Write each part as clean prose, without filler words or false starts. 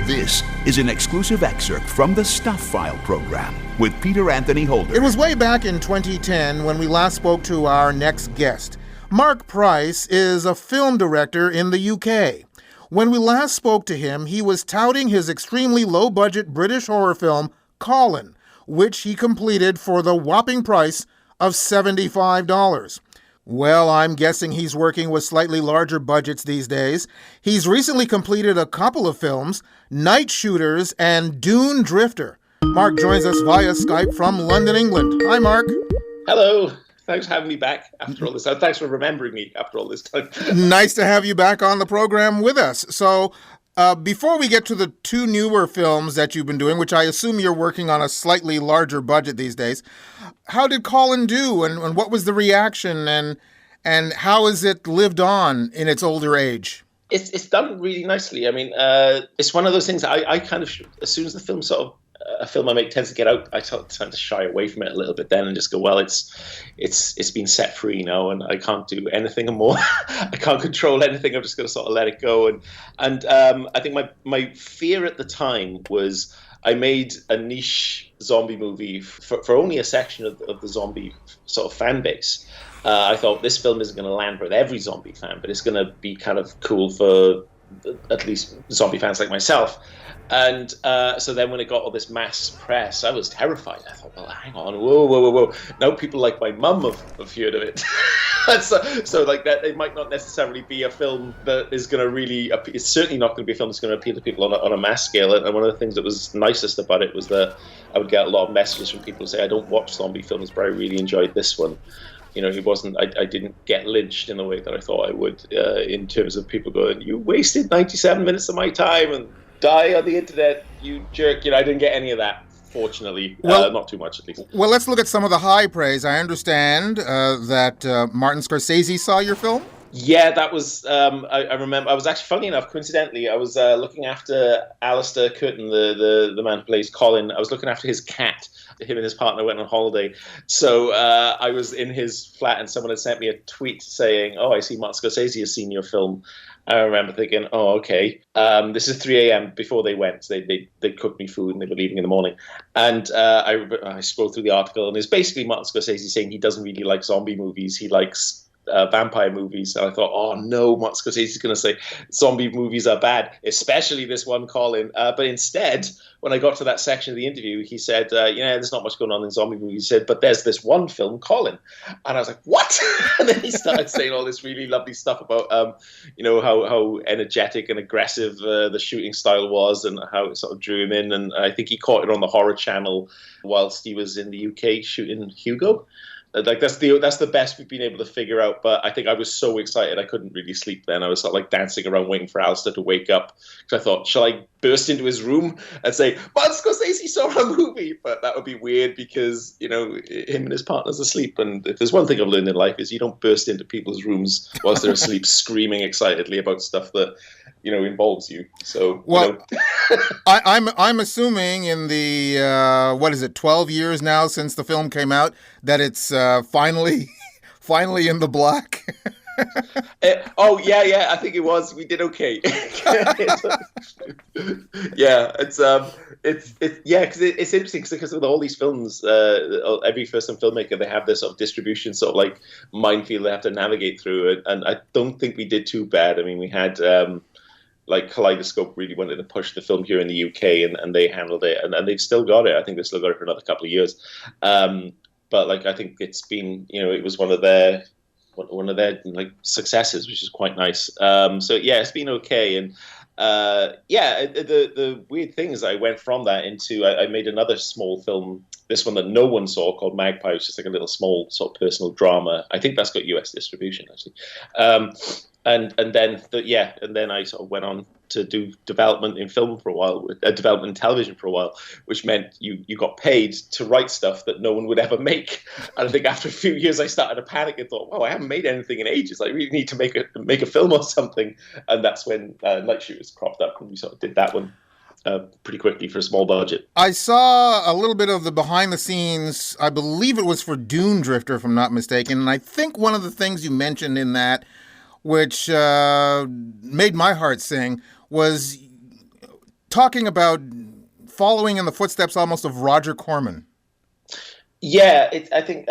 This is an exclusive excerpt from the Stuph File Program with Peter Anthony Holder. It was way back in 2010 when we last spoke to our next guest. Marc Price is a film director in the UK. When we last spoke to him, he was touting his extremely low-budget British horror film, Colin, which he completed for the whopping price of $75. Well, I'm guessing he's working with slightly larger budgets these days. He's recently completed a couple of films, Nightshooters and Dune Drifter. Marc joins us via Skype from London, England. Hi, Marc. Hello. Thanks for having me back after all this time. Thanks for remembering me after all this time. Nice to have you back on the program with us. So, before we get to the two newer films that you've been doing, which I assume you're working on a slightly larger budget these days, how did Colin do, and what was the reaction, and how has it lived on in its older age? It's done really nicely. I mean, it's one of those things I kind of, as soon as the film sort of, a film I make tends to get out, I tend to shy away from it a little bit then and just go, well, it's been set free now and I can't do anything more. I can't control anything. I'm just going to sort of let it go. And I think my fear at the time was I made a niche zombie movie for only a section of the zombie sort of fan base. I thought this film isn't going to land with every zombie fan, but it's going to be kind of cool for at least zombie fans like myself. And so then when it got all this mass press, I was terrified. I thought, well, hang on, whoa. Now people like my mum have heard of it. so like that, it might not necessarily be a film that is going to really, it's certainly not going to be a film that's going to appeal to people on a mass scale. And one of the things that was nicest about it was that I would get a lot of messages from people who say, I don't watch zombie films, but I really enjoyed this one. You know, I didn't get lynched in the way that I thought I would, in terms of people going, you wasted 97 minutes of my time and die on the internet, you jerk. You know, I didn't get any of that, fortunately. Well, not too much, at least. Well, let's look at some of the high praise. I understand that Martin Scorsese saw your film? Yeah, that was, I remember, I was actually, funny enough, coincidentally, I was looking after Alistair Curtin, the man who plays Colin. I was looking after his cat. Him and his partner went on holiday. So I was in his flat and someone had sent me a tweet saying, oh, I see Martin Scorsese has seen your film. I remember thinking, oh, okay. This is 3 a.m. before they went. They cooked me food and they were leaving in the morning. And I scrolled through the article and it's basically Martin Scorsese saying he doesn't really like zombie movies. He likes vampire movies. And I thought, oh no, Martin Scorsese is going to say zombie movies are bad, especially this one, Colin. But instead, when I got to that section of the interview, he said, there's not much going on in zombie movies. He said, but there's this one film, Colin. And I was like, what? And then he started saying all this really lovely stuff about, how energetic and aggressive the shooting style was and how it sort of drew him in. And I think he caught it on the Horror Channel whilst he was in the UK shooting Hugo. Like that's the best we've been able to figure out. But I think I was so excited I couldn't really sleep then. I was sort of like dancing around waiting for Alistair to wake up because I thought, shall I burst into his room and say, Martin Scorsese saw a movie? But that would be weird because, you know, him and his partner's asleep. And if there's one thing I've learned in life is you don't burst into people's rooms whilst they're asleep screaming excitedly about stuff that, you know, involves you. So, well, I'm assuming in the 12 years now since the film came out that it's finally in the black. I think it was. We did okay. Yeah, because it's interesting because with all these films, every first-time filmmaker, they have this sort of distribution sort of like minefield they have to navigate through, and I don't think we did too bad. I mean, we had. Like Kaleidoscope really wanted to push the film here in the UK and they handled it and they've still got it. I think they've still got it for another couple of years. But like I think it's been, you know, it was one of their like successes, which is quite nice. So yeah, it's been okay. And the weird thing is I went from that into I made another small film, this one that no one saw called Magpie, which is like a little small sort of personal drama. I think that's got US distribution actually. And then I sort of went on to do development in film for a while, development in television for a while, which meant you got paid to write stuff that no one would ever make. And I think after a few years, I started to panic and thought, wow, I haven't made anything in ages. I really need to make a film or something. And that's when Nightshooters cropped up, and we sort of did that one pretty quickly for a small budget. I saw a little bit of the behind the scenes. I believe it was for Dune Drifter, if I'm not mistaken. And I think one of the things you mentioned in that, which made my heart sing, was talking about following in the footsteps almost of Roger Corman. Yeah, I think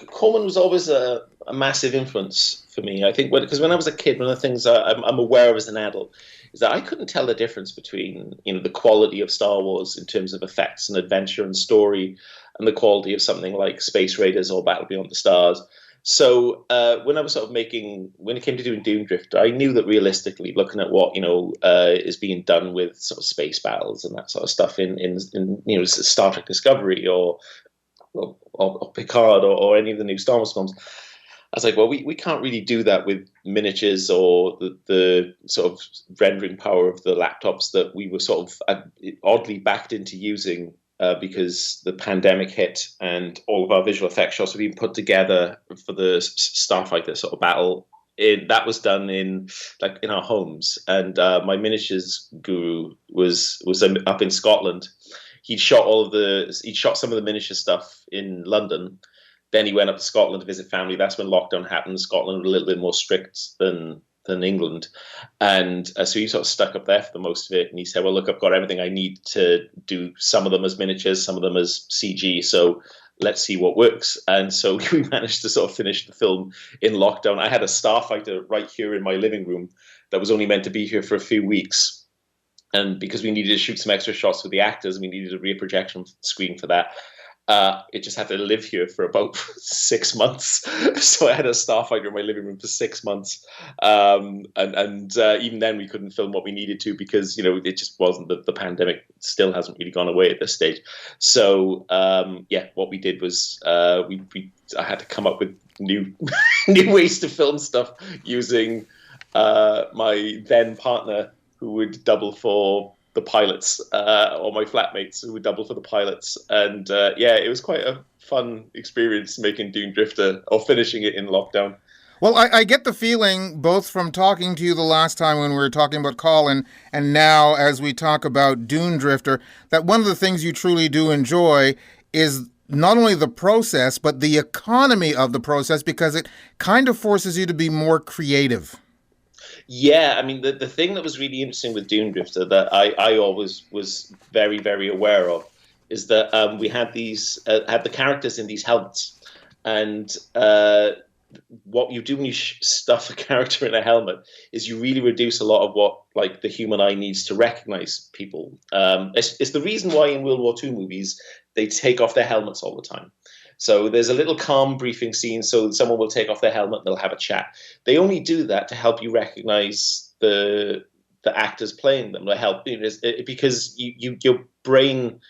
Coleman was always a massive influence for me. I think because when I was a kid, one of the things I'm aware of as an adult is that I couldn't tell the difference between the quality of Star Wars in terms of effects and adventure and story, and the quality of something like Space Raiders or Battle Beyond the Stars. So when I was when it came to doing Dune Drifter, I knew that realistically, looking at what is being done with sort of space battles and that sort of stuff in Star Trek Discovery or Picard or any of the new Star Wars films, I was like, well, we can't really do that with miniatures or the sort of rendering power of the laptops that we were sort of oddly backed into using because the pandemic hit and all of our visual effects shots have been put together for the Starfighter sort of battle. That was done in our homes, and my miniatures guru was up in Scotland. He'd shot some of the miniature stuff in London. Then he went up to Scotland to visit family. That's when lockdown happened. Scotland was a little bit more strict than England. And so he sort of stuck up there for the most of it. And he said, well, look, I've got everything I need to do some of them as miniatures, some of them as CG. So let's see what works. And so we managed to sort of finish the film in lockdown. I had a Starfighter right here in my living room that was only meant to be here for a few weeks. And because we needed to shoot some extra shots with the actors, we needed a rear projection screen for that. It just had to live here for about 6 months. So I had a Starfighter in my living room for 6 months. And even then we couldn't film what we needed to because, it just wasn't, the pandemic still hasn't really gone away at this stage. So, what we did was I had to come up with new ways to film stuff using my then partner, who would double for the pilots, or my flatmates who would double for the pilots. And it was quite a fun experience making Dune Drifter or finishing it in lockdown. Well, I get the feeling, both from talking to you the last time when we were talking about Colin and now as we talk about Dune Drifter, that one of the things you truly do enjoy is not only the process, but the economy of the process, because it kind of forces you to be more creative. Yeah, I mean, the thing that was really interesting with Dune Drifter that I always was very, very aware of is that we had had the characters in these helmets. And what you do when you stuff a character in a helmet is you really reduce a lot of what the human eye needs to recognize people. It's the reason why in World War II movies, they take off their helmets all the time. So there's a little calm briefing scene. So someone will take off their helmet and they'll have a chat. They only do that to help you recognize the actors playing them. To help because your brain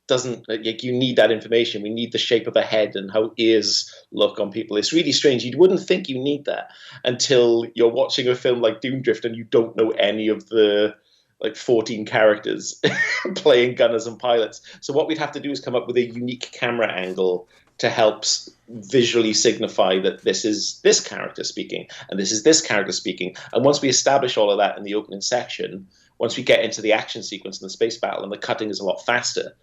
doesn't, you need that information. We need the shape of a head and how ears look on people. It's really strange. You wouldn't think you need that until you're watching a film like Dune Drifter and you don't know any of the 14 characters playing gunners and pilots. So what we'd have to do is come up with a unique camera angle to help visually signify that this is this character speaking and this is this character speaking. And once we establish all of that in the opening section, once we get into the action sequence and the space battle and the cutting is a lot faster,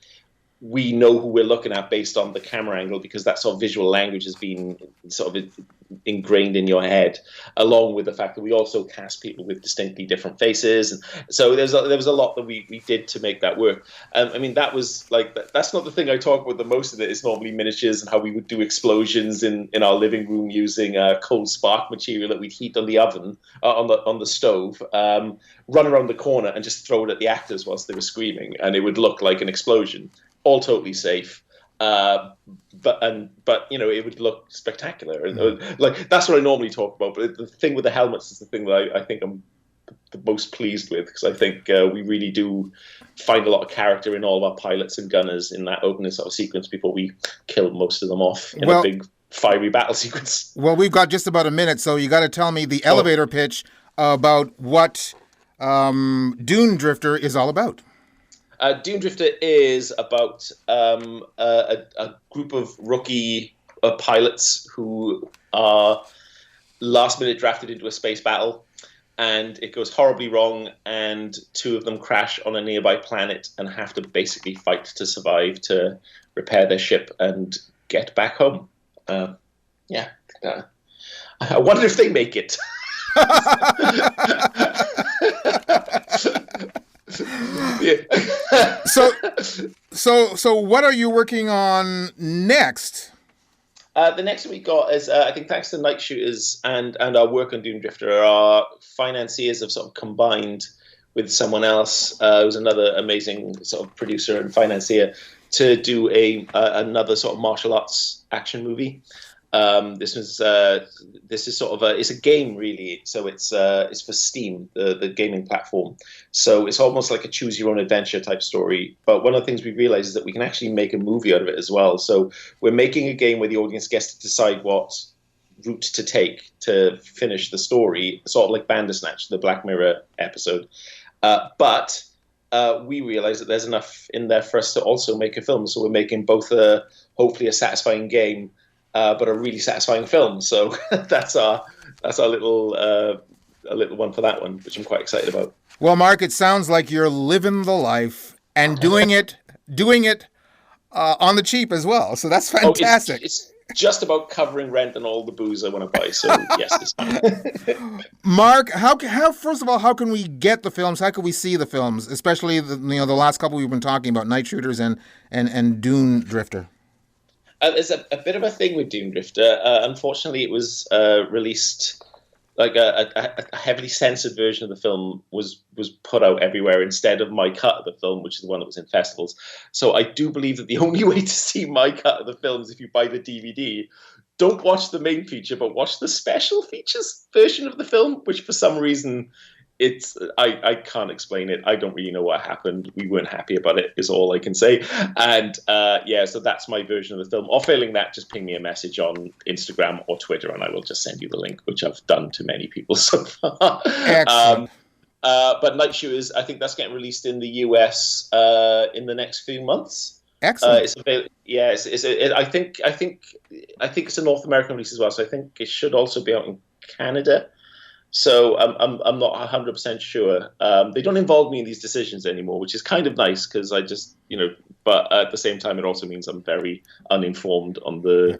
we know who we're looking at based on the camera angle, because that sort of visual language has been sort of ingrained in your head, along with the fact that we also cast people with distinctly different faces. And so there was a lot that we did to make that work. I mean, that was that's not the thing I talk about the most in it. It's normally miniatures and how we would do explosions in our living room using cold spark material that we'd heat on the oven, on the stove, run around the corner and just throw it at the actors whilst they were screaming, and it would look like an explosion. All totally safe, but it would look spectacular. That's what I normally talk about. But the thing with the helmets is the thing that I think I'm the most pleased with, because I think we really do find a lot of character in all of our pilots and gunners in that opening sort of sequence before we kill most of them off in a big fiery battle sequence. Well, we've got just about a minute, so you got to tell me the elevator pitch about what Dune Drifter is all about. Dune Drifter is about a group of rookie pilots who are last minute drafted into a space battle, and it goes horribly wrong, and two of them crash on a nearby planet and have to basically fight to survive, to repair their ship and get back home. I wonder if they make it. So what are you working on next? The next we got is, I think thanks to Nightshooters and our work on Dune Drifter, our financiers have sort of combined with someone else, who's another amazing sort of producer and financier, to do another sort of martial arts action movie. This is sort of it's a game really, so it's for Steam, the gaming platform. So it's almost like a choose your own adventure type story. But one of the things we realized is that we can actually make a movie out of it as well. So we're making a game where the audience gets to decide what route to take to finish the story, sort of like Bandersnatch, the Black Mirror episode. But we realize that there's enough in there for us to also make a film. So we're making both hopefully a satisfying game, but a really satisfying film. So that's our little a little one for that one, which I'm quite excited about. Well, Mark, it sounds like you're living the life and doing it on the cheap as well. So that's fantastic. It's just about covering rent and all the booze I want to buy. So yes, it's fine. Mark, how first of all, how can we get the films? How can we see the films, especially the last couple we've been talking about, Nightshooters and Dune Drifter? There's a bit of a thing with Dune Drifter. Unfortunately, it was released, like a heavily censored version of the film was put out everywhere instead of my cut of the film, which is the one that was in festivals. So I do believe that the only way to see my cut of the film is if you buy the DVD. Don't watch the main feature, but watch the special features version of the film, which for some reason I can't explain it. I don't really know what happened. We weren't happy about it, is all I can say. And so that's my version of the film. Or failing that, just ping me a message on Instagram or Twitter and I will just send you the link, which I've done to many people so far. Excellent. But Nightshooters, I think that's getting released in the US in the next few months. Excellent. I think it's a North American release as well. So I think it should also be out in Canada. So I'm not 100% sure. They don't involve me in these decisions anymore, which is kind of nice because I just, but at the same time, it also means I'm very uninformed on the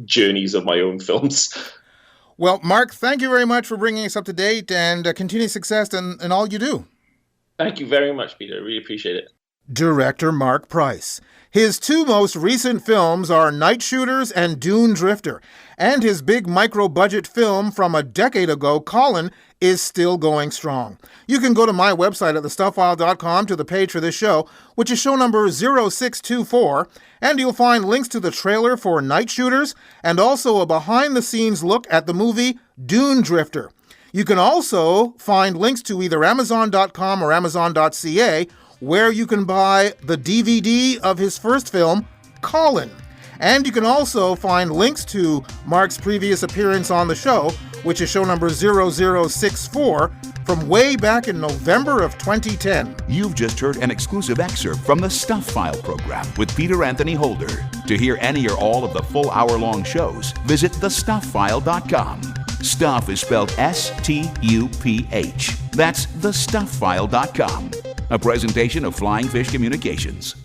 journeys of my own films. Well, Mark, thank you very much for bringing us up to date and continued success in all you do. Thank you very much, Peter. I really appreciate it. Director Marc Price. His two most recent films are Nightshooters and Dune Drifter, and his big micro-budget film from a decade ago, Colin, is still going strong. You can go to my website at thestufffile.com to the page for this show, which is show number 0624, and you'll find links to the trailer for Nightshooters and also a behind-the-scenes look at the movie Dune Drifter. You can also find links to either Amazon.com or Amazon.ca, where you can buy the DVD of his first film, Colin. And you can also find links to Mark's previous appearance on the show, which is show number 0064, from way back in November of 2010. You've just heard an exclusive excerpt from the Stuph File Program with Peter Anthony Holder. To hear any or all of the full hour-long shows, visit thestufffile.com. Stuph is spelled S-T-U-P-H. That's thestufffile.com. A presentation of Flying Fish Communications.